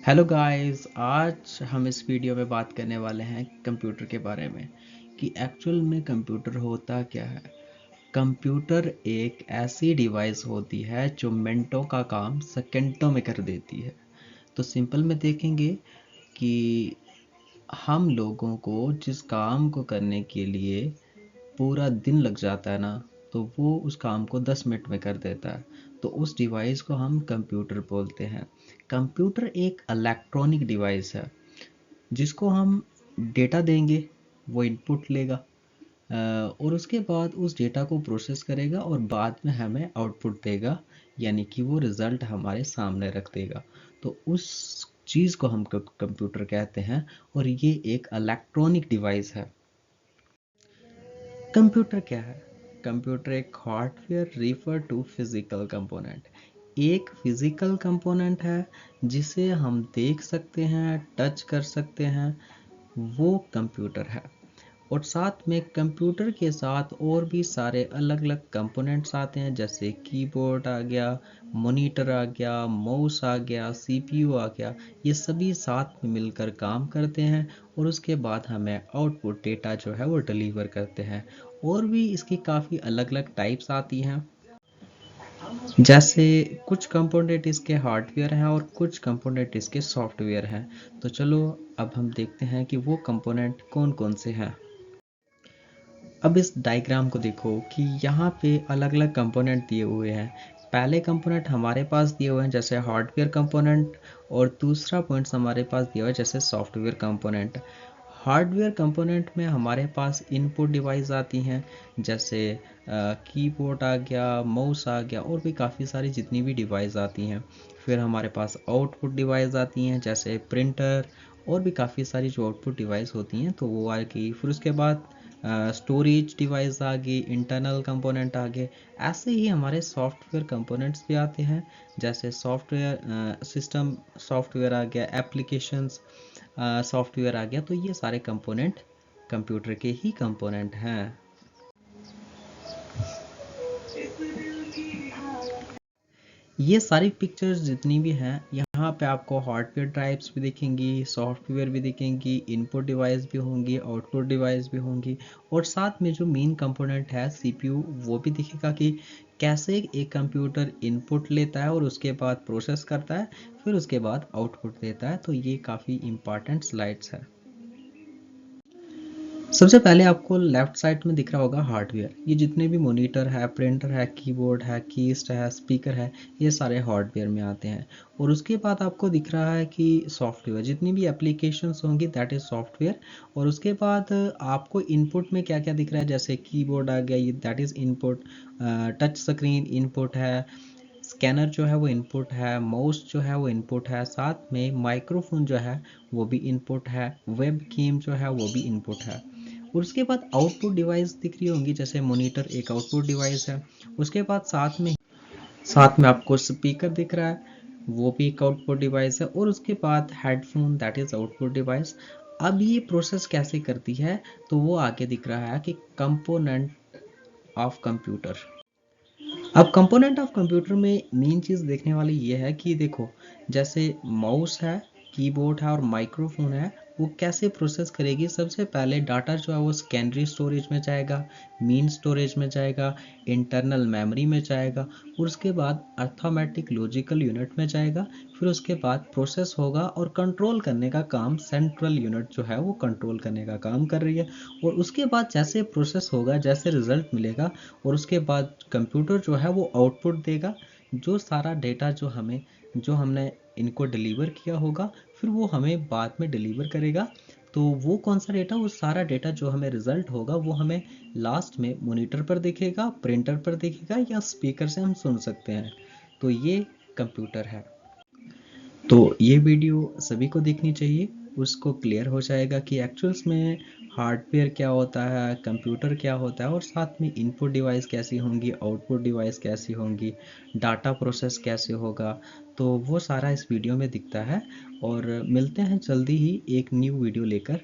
Hello guys, आज हम इस वीडियो में बात करने वाले हैं कंप्यूटर के बारे में कि एक्चुअल में कंप्यूटर होता क्या है। कंप्यूटर एक ऐसी डिवाइस होती है जो मिनटों का काम सेकंडों में कर देती है। तो सिंपल में देखेंगे कि हम लोगों को जिस काम को करने के लिए पूरा दिन लग जाता है ना, तो वो उस काम को 10 मिनट में कर देता है। तो उस डिवाइस को हम कंप्यूटर बोलते हैं। कंप्यूटर एक इलेक्ट्रॉनिक डिवाइस है जिसको हम डेटा देंगे, वो इनपुट लेगा और उसके बाद उस डेटा को प्रोसेस करेगा और बाद में हमें आउटपुट देगा, यानी कि वो रिज़ल्ट हमारे सामने रख देगा। तो उस चीज़ को हम कंप्यूटर कहते हैं और ये एक इलेक्ट्रॉनिक डिवाइस है। कंप्यूटर क्या है? कंप्यूटर एक hardware refer to physical component, एक फिजिकल कंपोनेंट है जिसे हम देख सकते हैं, टच कर सकते हैं, वो कंप्यूटर है। और साथ में कंप्यूटर के साथ और भी सारे अलग अलग कंपोनेंट्स आते हैं, जैसे कीबोर्ड आ गया, मॉनिटर आ गया, माउस आ गया, सीपीयू आ गया। ये सभी साथ में मिलकर काम करते हैं और उसके बाद हमें आउटपुट डेटा जो है वो डिलीवर करते हैं। और भी इसकी काफ़ी अलग अलग टाइप्स आती हैं, जैसे कुछ कंपोनेंट इसके हार्डवेयर हैं और कुछ कंपोनेंट इसके सॉफ्टवेयर हैं। तो चलो अब हम देखते हैं कि वो कंपोनेंट कौन कौन से हैं। अब इस डायग्राम को देखो कि यहाँ पे अलग अलग कंपोनेंट दिए हुए हैं। पहले कंपोनेंट हमारे पास दिए हुए हैं जैसे हार्डवेयर कंपोनेंट, और दूसरा पॉइंट्स हमारे पास दिया हुआ है जैसे सॉफ्टवेयर कंपोनेंट। हार्डवेयर कंपोनेंट में हमारे पास इनपुट डिवाइस आती हैं, जैसे कीबोर्ड आ गया, माउस आ गया, और भी काफ़ी सारी जितनी भी डिवाइस आती हैं। फिर हमारे पास आउटपुट डिवाइस आती हैं जैसे प्रिंटर, और भी काफ़ी सारी जो आउटपुट डिवाइस होती हैं तो वो आ गई। फिर उसके बाद स्टोरेज डिवाइस आ गई, इंटरनल कंपोनेंट आ गए। ऐसे ही हमारे सॉफ्टवेयर कंपोनेंट्स भी आते हैं, जैसे सॉफ्टवेयर सिस्टम सॉफ्टवेयर आ गया, एप्लीकेशंस सॉफ्टवेयर आ गया। तो ये सारे कंपोनेंट कंप्यूटर के ही कंपोनेंट हैं। ये सारी पिक्चर्स जितनी भी हैं, यहाँ पे आपको हार्डवेयर टाइप्स भी दिखेंगी, सॉफ्टवेयर भी दिखेंगी, इनपुट डिवाइस भी होंगी, आउटपुट डिवाइस भी होंगी, और साथ में जो मेन कंपोनेंट है सीपीयू, वो भी दिखेगा कि कैसे एक कंप्यूटर इनपुट लेता है और उसके बाद प्रोसेस करता है, फिर उसके बाद आउटपुट देता है। तो ये काफ़ी इंपॉर्टेंट स्लाइड्स है। सबसे पहले आपको लेफ्ट साइड में दिख रहा होगा हार्डवेयर। ये जितने भी मॉनिटर है, प्रिंटर है, कीबोर्ड है, कीस्ट है, स्पीकर है, ये सारे हार्डवेयर में आते हैं। और उसके बाद आपको दिख रहा है कि सॉफ्टवेयर, जितनी भी एप्लीकेशंस होंगी दैट इज़ सॉफ्टवेयर। और उसके बाद आपको इनपुट में क्या क्या दिख रहा है, जैसे कीबोर्ड आ गया, ये that is input, touch screen input है, स्कैनर जो है वो इनपुट है, माउस जो है वो इनपुट है, साथ में माइक्रोफोन जो है वो भी इनपुट है, वेब कैम जो है वो भी इनपुट है। और उसके बाद आउटपुट डिवाइस दिख रही होंगी, जैसे मॉनिटर एक आउटपुट डिवाइस है। उसके बाद साथ में आपको स्पीकर दिख रहा है, वो भी एक आउटपुट डिवाइस है। और उसके बाद headphone, that is output device. अब ये प्रोसेस कैसे करती है, तो वो आगे दिख रहा है कि कंपोनेंट ऑफ कंप्यूटर। अब कंपोनेंट ऑफ कंप्यूटर में मेन चीज़ देखने वाली ये है कि देखो, जैसे माउस है, कीबोर्ड है और माइक्रोफोन है, वो कैसे प्रोसेस करेगी। सबसे पहले डाटा जो है वो सेकेंडरी स्टोरेज में जाएगा, मेन स्टोरेज में जाएगा, इंटरनल मेमोरी में जाएगा, और उसके बाद अर्थमेटिक लॉजिकल यूनिट में जाएगा। फिर उसके बाद प्रोसेस होगा और कंट्रोल करने का काम सेंट्रल यूनिट जो है वो कंट्रोल करने का काम कर रही है। और उसके बाद जैसे प्रोसेस होगा, जैसे रिजल्ट मिलेगा, और उसके बाद कंप्यूटर जो है वो आउटपुट देगा। जो सारा डेटा जो हमने इनको डिलीवर किया होगा, फिर वो हमें बाद में डिलीवर करेगा। तो वो कौन सा डेटा, वो सारा डेटा जो हमें रिजल्ट होगा वो हमें लास्ट में मॉनिटर पर दिखेगा, प्रिंटर पर दिखेगा, या स्पीकर से हम सुन सकते हैं। तो ये कंप्यूटर है। तो ये वीडियो सभी को देखनी चाहिए, उसको क्लियर हो जाएगा कि एक्चुअल्स में हार्डवेयर क्या होता है, कंप्यूटर क्या होता है, और साथ में इनपुट डिवाइस कैसी होंगी, आउटपुट डिवाइस कैसी होंगी, डाटा प्रोसेस कैसे होगा। तो वो सारा इस वीडियो में दिखता है। और मिलते हैं जल्दी ही एक न्यू वीडियो लेकर।